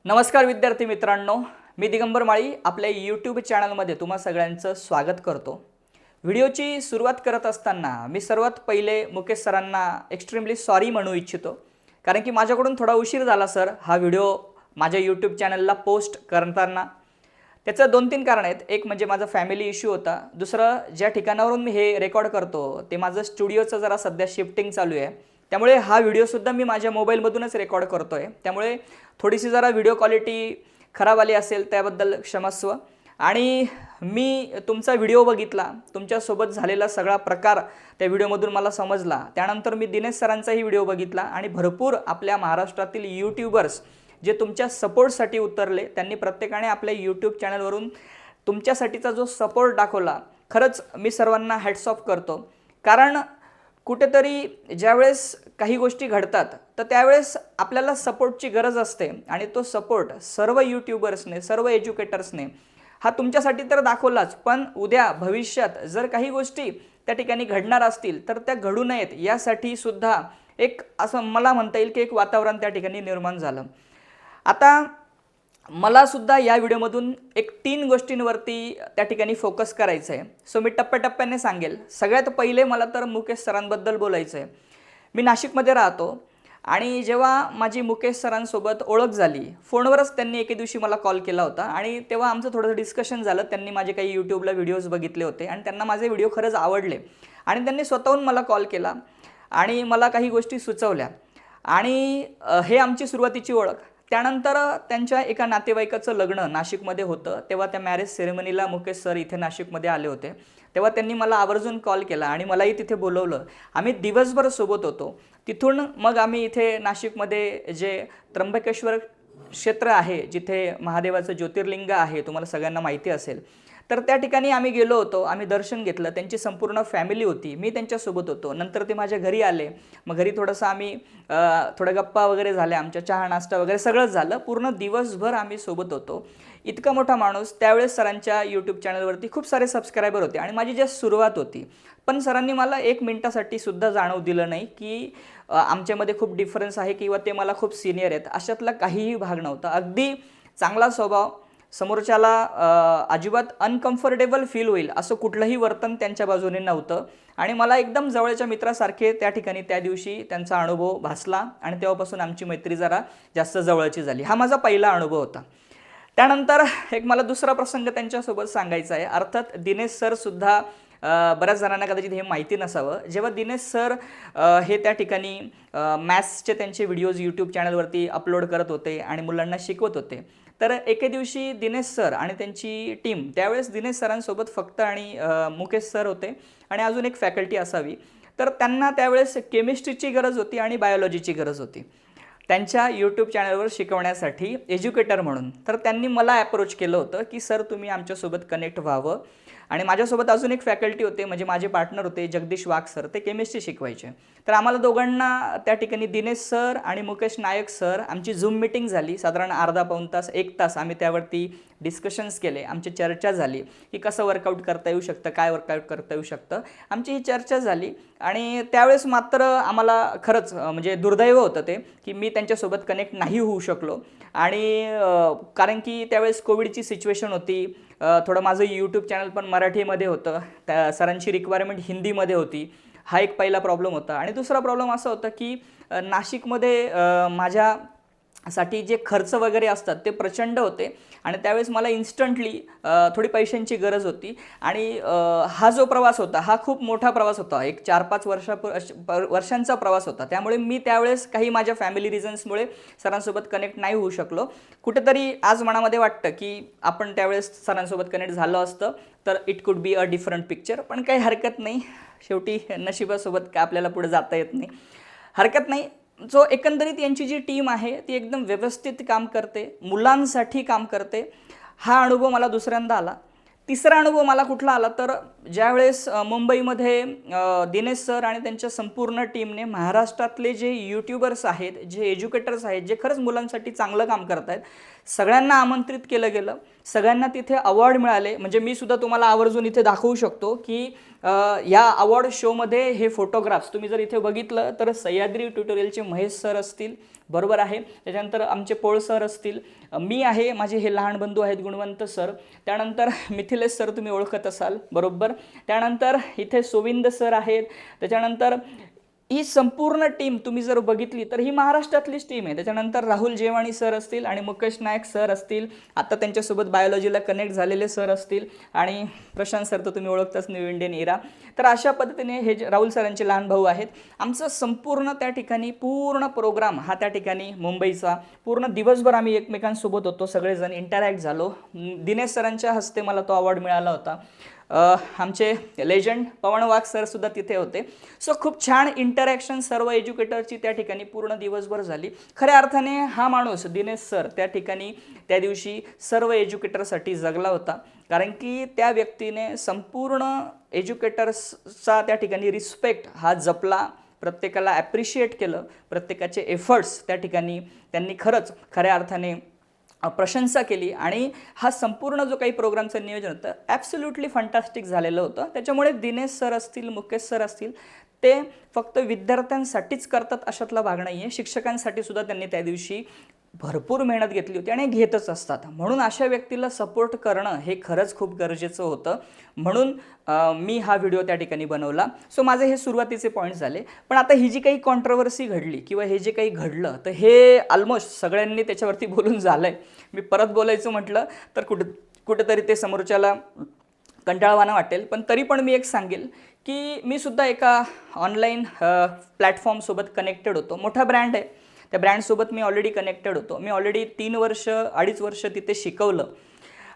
नमस्कार विद्यार्थी मित्रांनो, मी दिगंबर माळी आपल्या यूट्यूब चॅनलमध्ये तुम्हा सगळ्यांचं स्वागत करतो। व्हिडिओची सुरुवात करत असताना मी सर्वात पहिले मुकेश सरांना एक्स्ट्रीमली सॉरी म्हणू इच्छितो, कारण की माझ्याकडून थोडा उशीर झाला सर हा व्हिडिओ माझ्या यूट्यूब चॅनलला पोस्ट करताना। त्याचं 2-3 कारण आहेत। एक म्हणजे माझा फॅमिली इश्यू होता, दुसरं ज्या ठिकाणावरून मी हे रेकॉर्ड करतो ते माझं स्टुडिओचं जरा सध्या शिफ्टिंग चालू आहे, त्यामुळे हा व्हिडिओ सुद्धा मी माझ्या मोबाईलमधूनच रेकॉर्ड करतोय, त्यामुळे थोडीशी जरा व्हिडिओ क्वालिटी खराब आली असेल त्याबद्दल क्षमस्व। आणि मी तुमचा व्हिडिओ बघितला, तुमच्यासोबत झालेला सगळा प्रकार त्या व्हिडिओमधून मला समजला। त्यानंतर मी दिनेश सरांचाही व्हिडिओ बघितला आणि भरपूर आपल्या महाराष्ट्रातील यूट्यूबर्स जे तुमच्या सपोर्टसाठी उतरले, त्यांनी प्रत्येकाने आपल्या यूट्यूब चॅनलवरून तुमच्यासाठीचा जो सपोर्ट दाखवला, खरंच मी सर्वांना हॅट्स ऑफ करतो। कारण कुठेतरी ज्यावेळेस काही गोष्टी घडतात तर त्यावेळेस आपल्याला सपोर्टची गरज असते आणि तो सपोर्ट सर्व यूट्यूबर्सने, सर्व एज्युकेटर्सने हा तुमच्यासाठी तर दाखवलाच, पण उद्या भविष्यात जर काही गोष्टी त्या ठिकाणी घडणार असतील तर त्या घडू नयेत यासाठी सुद्धा एक असं मला म्हणता येईल की एक वातावरण त्या ठिकाणी निर्माण झालं। आता मला सुद्धा या व्हिडिओमधून एक 3 गोष्टींवरती त्या ठिकाणी फोकस करायचं आहे। सो मी टप्प्याटप्प्याने सांगेल। सगळ्यात पहिले मला तर मुकेश सरांबद्दल बोलायचं आहे। मी नाशिकमध्ये राहतो आणि जेव्हा माझी मुकेश सरांसोबत ओळख झाली, फोनवरच त्यांनी एके दिवशी मला कॉल केला होता आणि तेव्हा आमचं थोडंसं डिस्कशन झालं। त्यांनी माझे काही यूट्यूबला व्हिडिओज बघितले होते आणि त्यांना माझे व्हिडिओ खरंच आवडले आणि त्यांनी स्वतःहून मला कॉल केला आणि मला काही गोष्टी सुचवल्या आणि हे आमची सुरुवातीची ओळख। त्यानंतर त्यांच्या एका नातेवाईकाचं लग्न नाशिकमध्ये होतं, तेव्हा त्या मॅरेज सेरेमनीला मुकेश सर इथे नाशिकमध्ये आले होते। तेव्हा त्यांनी मला आवर्जून कॉल केला आणि मलाही तिथे बोलवलं। आम्ही दिवसभर सोबत होतो। तिथून मग आम्ही इथे नाशिकमध्ये जे त्र्यंबकेश्वर क्षेत्र आहे, जिथे महादेवाचं ज्योतिर्लिंग आहे, तुम्हाला सगळ्यांना माहिती असेल, तर त्या ठिकाणी आम्ही गेलो होतो। आम्ही दर्शन घेतलं, त्यांची संपूर्ण फॅमिली होती, मी त्यांच्यासोबत होतो। नंतर ते माझ्या घरी आले, मग घरी थोडंसं आम्ही थोड्या गप्पा वगैरे झाल्या, आमच्या चहा नाश्ता वगैरे सगळंच झालं। पूर्ण दिवसभर आम्ही सोबत होतो। इतका मोठा माणूस, त्यावेळेस सरांच्या यूट्यूब चॅनलवरती खूप सारे सबस्क्रायबर होते आणि माझी जस्ट सुरुवात होती, पण सरांनी मला 1 मिनिटासाठी सुद्धा जाणवू दिलं नाही की आमच्यामध्ये खूप डिफरन्स आहे किंवा ते मला खूप सिनियर आहेत, अशातला काहीही भाग नव्हता। अगदी चांगला स्वभाव, समोरच्याला अजिबात अनकम्फर्टेबल फील होईल असं कुठलंही वर्तन त्यांच्या बाजूने नव्हतं आणि मला एकदम जवळच्या मित्रासारखे त्या ठिकाणी त्या दिवशी त्यांचा अनुभव भासला आणि तेव्हापासून आमची मैत्री जरा जास्त जवळची झाली। हा माझा पहिला अनुभव होता। त्यानंतर एक मला दुसरा प्रसंग त्यांच्यासोबत सांगायचा आहे। अर्थात दिनेश सर सुद्धा बऱ्याच जणांना कदाचित हे माहिती नसावं, जेव्हा दिनेश सर हे त्या ठिकाणी मॅथ्सचे त्यांचे व्हिडिओज यूट्यूब चॅनलवरती अपलोड करत होते आणि मुलांना शिकवत होते, तर एके दिवशी दिनेश सर आणि त्यांची टीम, त्यावेळेस दिनेश सरांसोबत फक्त आणि मुकेश सर होते आणि अजून एक फॅकल्टी असावी, तर त्यांना त्यावेळेस केमिस्ट्रीची गरज होती आणि बायोलॉजीची गरज होती त्यांच्या यूट्यूब चॅनलवर शिकवण्यासाठी एज्युकेटर म्हणून। तर त्यांनी मला अप्रोच केलं होतं की सर तुम्ही आमच्यासोबत कनेक्ट व्हावं। आणि माझ्यासोबत अजून एक फॅकल्टी होते, म्हणजे माझे पार्टनर होते जगदीश वाघ सर, ते केमिस्ट्री शिकवायचे। तर आम्हाला दोघांना त्या ठिकाणी दिनेश सर आणि मुकेश नायक सर, आमची झूम मीटिंग झाली, साधारण अर्धा-पाऊण तास 1 तास आम्ही त्यावरती डिस्कशन्स केले, आमची चर्चा झाली की कसं वर्कआउट करता येऊ शकतं, काय वर्कआउट करता येऊ शकतं, आमची ही चर्चा झाली। आणि त्यावेळेस मात्र आम्हाला खरंच म्हणजे दुर्दैव होतं ते की मी त्यांच्यासोबत कनेक्ट नाही होऊ शकलो आणि कारण की त्यावेळेस कोविडची सिच्युएशन होती, थोडं माझं यूट्यूब चॅनल पण मराठीमध्ये होतं, त्या सरांची रिक्वायरमेंट हिंदीमध्ये होती, हा एक पहिला प्रॉब्लेम होता। आणि दुसरा प्रॉब्लेम असा होता की नाशिकमध्ये माझ्यासाठी जे खर्च वगैरे असतात ते प्रचंड होते आणि त्यावेळेस मला इन्स्टंटली थोडी पैशांची गरज होती आणि हा जो प्रवास होता हा खूप मोठा प्रवास होता, एक 4-5 वर्षांचा प्रवास होता। त्यामुळे मी त्यावेळेस काही माझ्या फॅमिली रिझन्समुळे सरांसोबत कनेक्ट नाही होऊ शकलो। कुठेतरी आज मनामध्ये वाटतं की आपण त्यावेळेस सरांसोबत कनेक्ट झालं असतं तर it could be a different picture, पण काही हरकत नाही, शेवटी नशिबासोबत काय आपल्याला पुढे जाता येत नाही, हरकत नाही। जो एकंदरीत यांची जी टीम आहे ती एकदम व्यवस्थित काम करते, मुलांसाठी काम करते, हा अनुभव मला दुसऱ्यांदा आला। तिसरा अनुभव मला कुठला आला तर ज्यावेळेस मुंबईमध्ये दिनेश सर आणि त्यांच्या संपूर्ण टीमने महाराष्ट्रातले जे यूट्यूबर्स आहेत, जे एज्युकेटर्स आहेत, जे खरंच मुलांसाठी चांगलं काम करत आहेत, सगळ्यांना आमंत्रित केलं गेलं, सगळ्यांना तिथे अवॉर्ड मिळाले। म्हणजे मी सुद्धा तुम्हाला आवर्जून इथे दाखवू शकतो की या अवॉर्ड शोमध्ये हे फोटोग्राफ्स तुम्ही जर इथे बघितलं तर सह्याद्री ट्युटोरियलचे महेश सर असतील, बरोबर आहे. त्याच्यानंतर आमचे पोळ सर असतील, मी आहे, माझे हे लहान बंधू आहेत गुणवंत सर, त्यानंतर मिथिलेश सर तुम्ही ओळखत असाल, बरोबर. त्यानंतर इथे सोविंद सर आहेत. त्याच्यानंतर ही संपूर्ण टीम तुम्ही जर बघितली तर ही महाराष्ट्रातलीच टीम आहे. त्याच्यानंतर राहुल जेवाणी सर असतील आणि मुकेश नायक सर असतील, आता त्यांच्यासोबत बायोलॉजीला कनेक्ट झालेले सर असतील, आणि प्रशांत सर तर तुम्ही ओळखताच, न्यू इंडियन इरा. तर अशा पद्धतीने हे राहुल सरांचे लहान भाऊ आहेत. आमचं संपूर्ण त्या ठिकाणी पूर्ण प्रोग्राम हा त्या ठिकाणी मुंबईचा पूर्ण दिवसभर आम्ही एकमेकांसोबत होतो, सगळेजण इंटरॅक्ट झालो. दिनेश सरांच्या हस्ते मला तो अवॉर्ड मिळाला होता. आमचे लेजंड पवन वाघ सर सुद्धा तिथे होते. सो खूप छान इंटरॅक्शन सर्व एज्युकेटरची त्या ठिकाणी पूर्ण दिवसभर झाली. खऱ्या अर्थाने हा माणूस दिनेश सर त्या ठिकाणी त्या दिवशी सर्व एज्युकेटरसाठी जगला होता, कारण की त्या व्यक्तीने संपूर्ण एज्युकेटर्सचा त्या ठिकाणी रिस्पेक्ट हा जपला, प्रत्येकाला ॲप्रिशिएट केलं, प्रत्येकाचे एफर्ट्स त्या ठिकाणी त्यांनी खरंच खऱ्या अर्थाने प्रशंसा केली, आणि हा संपूर्ण जो काही प्रोग्रामचं नियोजन होतं ॲब्सोल्युटली फंटास्टिक झालेलं होतं. त्याच्यामुळे दिनेश सर असतील, मुकेश सर असतील, ते फक्त विद्यार्थ्यांसाठीच करतात अशातला भाग नाही आहे. शिक्षकांसाठी सुद्धा त्यांनी त्या दिवशी भरपूर मेहनत घेतली होती आणि घेतच असतात. म्हणून अशा व्यक्तीला सपोर्ट करणं हे खरंच खूप गरजेचं होतं. म्हणून मी हा व्हिडिओ त्या ठिकाणी बनवला. सो माझे हे सुरुवातीचे पॉईंट्स झाले. पण आता ही जी काही कॉन्ट्रोवर्सी घडली किंवा हे जे काही घडलं तर हे ऑलमोस्ट सगळ्यांनी त्याच्यावरती बोलून झालं आहे. मी परत बोलायचं म्हटलं तर कुठेतरी ते समोरच्याला कंटाळवाणं वाटेल, पण तरी पण मी एक सांगेल की मी सुद्धा एका ऑनलाईन प्लॅटफॉर्मसोबत कनेक्टेड होतो. मोठा ब्रँड आहे, त्या ब्रँडसोबत मी ऑलरेडी कनेक्टेड होतो. मी ऑलरेडी 2.5 वर्ष तिथे शिकवलं,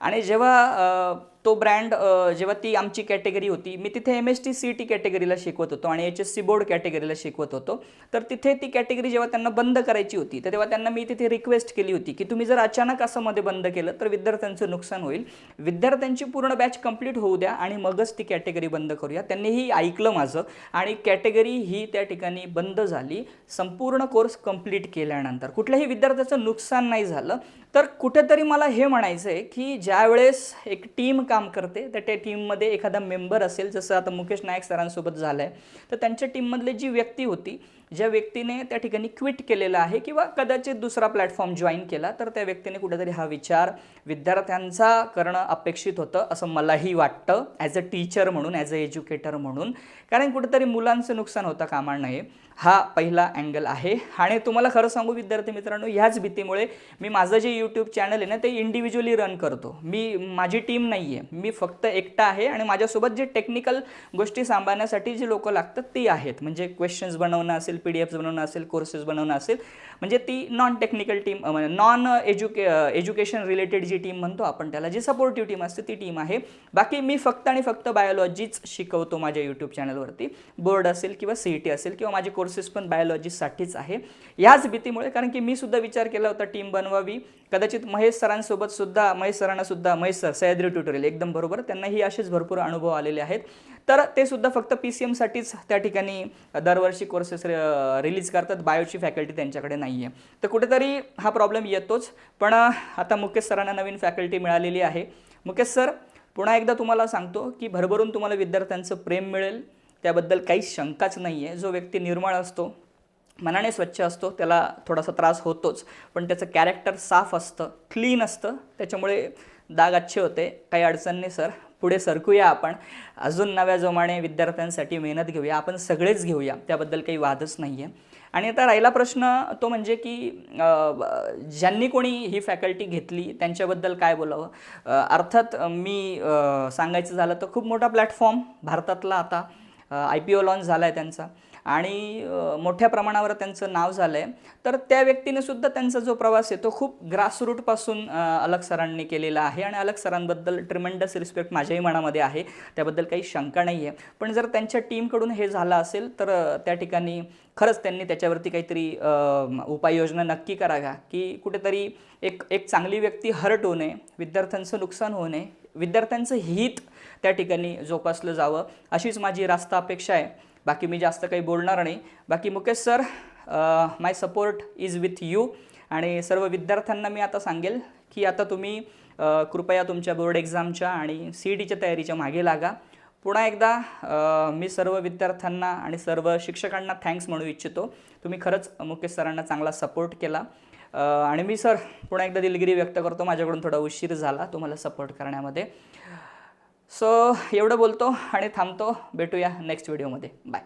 आणि जेव्हा तो ब्रँड जेव्हा ती आमची कॅटेगरी होती, मी तिथे MST CET कॅटेगरीला शिकवत होतो आणि HSC बोर्ड कॅटेगरीला शिकवत होतो. तर तिथे ती कॅटेगरी जेव्हा त्यांना बंद करायची होती तर तेव्हा त्यांना मी तिथे रिक्वेस्ट केली होती की तुम्ही जर अचानक असं मध्ये बंद केलं तर विद्यार्थ्यांचं नुकसान होईल, विद्यार्थ्यांची पूर्ण बॅच कंप्लीट होऊ द्या आणि मगच ती कॅटेगरी बंद करूया. त्यांनीही ऐकलं माझं, आणि कॅटेगरी ही त्या ठिकाणी बंद झाली. संपूर्ण कोर्स कंप्लीट केल्यानंतर कुठल्याही विद्यार्थ्याचं नुकसान नाही झालं. तर कुठेतरी मला हे म्हणायचं आहे की ज्यावेळेस एक टीम काम करते तर त्या टीममध्ये एखादा मेंबर असेल, जसं आता मुकेश नायक सरांसोबत झालं आहे, तर त्यांच्या टीममधली जी व्यक्ती होती, ज्या व्यक्तीने त्या ठिकाणी क्विट केलेलं आहे किंवा कदाचित दुसरा प्लॅटफॉर्म जॉईन केला, तर त्या व्यक्तीने कुठेतरी हा विचार विद्यार्थ्यांचा करणं अपेक्षित होतं असं मलाही वाटतं, ॲज अ टीचर म्हणून, ॲज अ एज्युकेटर म्हणून. कारण कुठेतरी मुलांचं नुकसान होता कामा नये, हा पहिला अँगल आहे. आणि तुम्हाला खरं सांगू विद्यार्थी मित्रांनो, ह्याच भीतीमुळे मी माझं जे यूट्यूब चॅनल आहे ना ते इंडिव्हिज्युअली रन करतो. माझी टीम नाही आहे, मी फक्त एकटा आहे, आणि माझ्यासोबत जे टेक्निकल गोष्टी सांभाळण्यासाठी जे लोक लागतात ती आहेत. म्हणजे क्वेश्चन्स बनवणं असेल, PDFs बनवणं असेल, कोर्सेस बनवणं असेल, म्हणजे ती non technical team, non education related जी टीम म्हणतो आपण त्याला, जी सपोर्टिव्ह टीम असते ती टीम आहे. बाकी मी फक्त आणि फक्त बायोलॉजीच शिकवतो माझ्या यूट्यूब चॅनलवरती. बोर्ड असेल किंवा CET असेल किंवा माझे कोर्सेस पण बायोलॉजीसाठीच आहे. याच भीतीमुळे, कारण की मी सुद्धा विचार केला होता टीम बनवावी, कदाचित महेश सरांसोबत सुद्धा, महेश सर सह्याद्री ट्युटोरियल एकदम बरोबर, त्यांनाही असेच भरपूर अनुभव आलेले आहेत. तर ते सुद्धा फक्त PCMसाठीच त्या ठिकाणी दरवर्षी कोर्सेस रिलीज करतात, बायोची फॅकल्टी त्यांच्याकडे नाही आहे. तर कुठेतरी हा प्रॉब्लेम येतोच. पण आता मुकेश सरांना नवीन फॅकल्टी मिळालेली आहे. मुकेश सर, पुन्हा एकदा तुम्हाला सांगतो की भरभरून तुम्हाला विद्यार्थ्यांचं प्रेम मिळेल, त्याबद्दल काहीच शंकाच नाही आहे. जो व्यक्ती निर्मळ असतो, मनाने स्वच्छ असतो, त्याला थोडासा त्रास होतोच, पण त्याचं कॅरेक्टर साफ असतं, क्लीन असतं, त्याच्यामुळे डाग अच्छे होते. काही अडचण नाही सर, पुढे सरकूया आपण, अजून नव्या जोमाने विद्यार्थ्यांसाठी मेहनत घेऊया, आपण सगळेच घेऊया, त्याबद्दल काही वादच नाही आहे. आणि आता राहिला प्रश्न तो म्हणजे की ज्यांनी कोणी ही फॅकल्टी घेतली त्यांच्याबद्दल काय बोलावं. अर्थात मी सांगायचं झालं तर खूप मोठा प्लॅटफॉर्म भारतातला आता IPO लॉन्च झाला आहे त्यांचा, आणि मोठ्या प्रमाणावर त्यांचं नाव झालं आहे. तर त्या व्यक्तीने सुद्धा त्यांचा जो प्रवास आहे तो खूप ग्रासरूटपासून अलग सरांनी केलेला आहे, आणि अलग सरांबद्दल ट्रिमेंडस रिस्पेक्ट माझ्याही मनामध्ये आहे, त्याबद्दल काही शंका नाही आहे. पण जर त्यांच्या टीमकडून हे झालं असेल तर त्या ठिकाणी खरंच त्यांनी त्याच्यावरती काहीतरी उपाययोजना नक्की कराव्या, की कुठेतरी एक चांगली व्यक्ती हर्ट होऊ नये, विद्यार्थ्यांचं नुकसान होऊ नये, विद्यार्थ्यांचं हित त्या ठिकाणी जोपासलं जावं, अशीच माझी रास्त अपेक्षा आहे. बाकी मी जास्त काही बोलणार नाही. बाकी Mukesh sir, my support is with you. आणि सर्व विद्यार्थ्यांना मी आता सांगेल की आता तुम्ही कृपया तुमच्या बोर्ड एक्झामच्या आणि CETच्या तयारीच्या मागे लागा. पुन्हा एकदा मी सर्व विद्यार्थ्यांना आणि सर्व शिक्षकांना थँक्स म्हणू इच्छितो. तुम्ही खरंच मुकेश सरांना चांगला सपोर्ट केला आणि मी सर पुन्हा एकदा दिलगिरी व्यक्त करतो, माझ्याकडून थोडा उशीर झाला तुम्हाला सपोर्ट करण्यामध्ये. सो एवढं बोलतो आणि थांबतो. भेटूया नेक्स्ट व्हिडिओमध्ये. बाय.